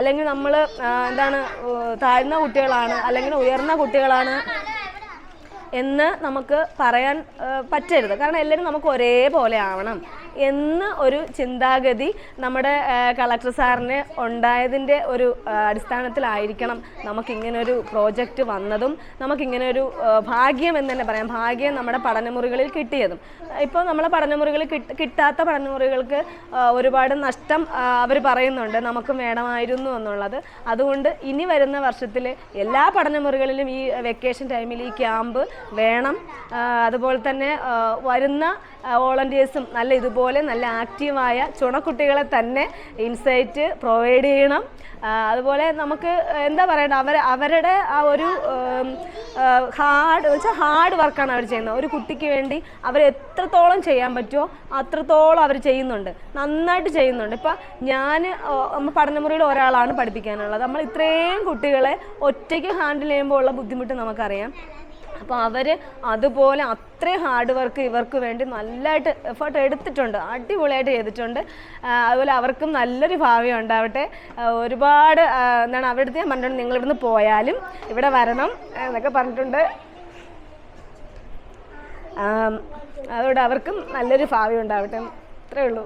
അല്ലെങ്കിൽ നമ്മൾ എന്താണ് താഴ്ന്ന കുട്ടികളാണ് അല്ലെങ്കിൽ ഉയർന്ന കുട്ടികളാണ് എന്ന് നമുക്ക് പറയാൻ പറ്റരുത്. കാരണം എല്ലാവരും നമുക്ക് ഒരേപോലെ ആവണം എന്ന ഒരു ചിന്താഗതി നമ്മുടെ കളക്ടർ സാറിന് ഉണ്ടായതിൻ്റെ ഒരു അടിസ്ഥാനത്തിലായിരിക്കണം നമുക്കിങ്ങനൊരു പ്രോജക്റ്റ് വന്നതും നമുക്കിങ്ങനൊരു ഭാഗ്യം എന്ന് തന്നെ പറയാം, ഭാഗ്യം നമ്മുടെ പഠനമുറികളിൽ കിട്ടിയതും. ഇപ്പോൾ നമ്മളെ പഠനമുറികളിൽ കിട്ടാത്ത പഠനമുറികൾക്ക് ഒരുപാട് നഷ്ടം അവർ പറയുന്നുണ്ട്, നമുക്കും വേണമായിരുന്നു എന്നുള്ളത്. അതുകൊണ്ട് ഇനി വരുന്ന വർഷത്തിൽ എല്ലാ പഠനമുറികളിലും ഈ വെക്കേഷൻ ടൈമിൽ ഈ ക്യാമ്പ് വേണം. അതുപോലെ തന്നെ വരുന്ന വോളണ്ടിയേഴ്സും ഇതുപോലെ നല്ല ആക്റ്റീവായ ചുണക്കുട്ടികളെ തന്നെ ഇൻസൈറ്റ് പ്രൊവൈഡ് ചെയ്യണം. അതുപോലെ നമുക്ക് എന്താ പറയണ്ട, അവരുടെ ആ ഒരു ഹാർഡ് വർക്കാണ് അവർ ചെയ്യുന്നത്. ഒരു കുട്ടിക്ക് വേണ്ടി അവർ എത്രത്തോളം ചെയ്യാൻ പറ്റുമോ അത്രത്തോളം അവർ ചെയ്യുന്നുണ്ട്, നന്നായിട്ട് ചെയ്യുന്നുണ്ട്. ഇപ്പം ഞാൻ പഠനമുറിയിൽ ഒരാളാണ് പഠിപ്പിക്കാനുള്ളത്. നമ്മൾ ഇത്രയും കുട്ടികളെ ഒറ്റയ്ക്ക് ഹാൻഡിൽ ചെയ്യുമ്പോൾ ഉള്ള ബുദ്ധിമുട്ട് നമുക്കറിയാം. അപ്പോൾ അവർ അതുപോലെ അത്രയും ഹാർഡ് വർക്ക് ഇവർക്ക് വേണ്ടി നല്ലതായിട്ട് എഫേർട്ട് എടുത്തിട്ടുണ്ട്, അടിപൊളിയായിട്ട് ചെയ്തിട്ടുണ്ട്. അതുപോലെ അവർക്കും നല്ലൊരു ഭാവി ഉണ്ടാവട്ടെ. ഒരുപാട് എന്താണ് അവരുടെ അടുത്ത് ഞാൻ പറഞ്ഞിട്ടുണ്ട്, നിങ്ങളിവിടുന്ന് പോയാലും ഇവിടെ വരണം എന്നൊക്കെ പറഞ്ഞിട്ടുണ്ട്. അതുകൊണ്ട് അവർക്കും നല്ലൊരു ഭാവി ഉണ്ടാവട്ടെ, അത്രയേ ഉള്ളൂ.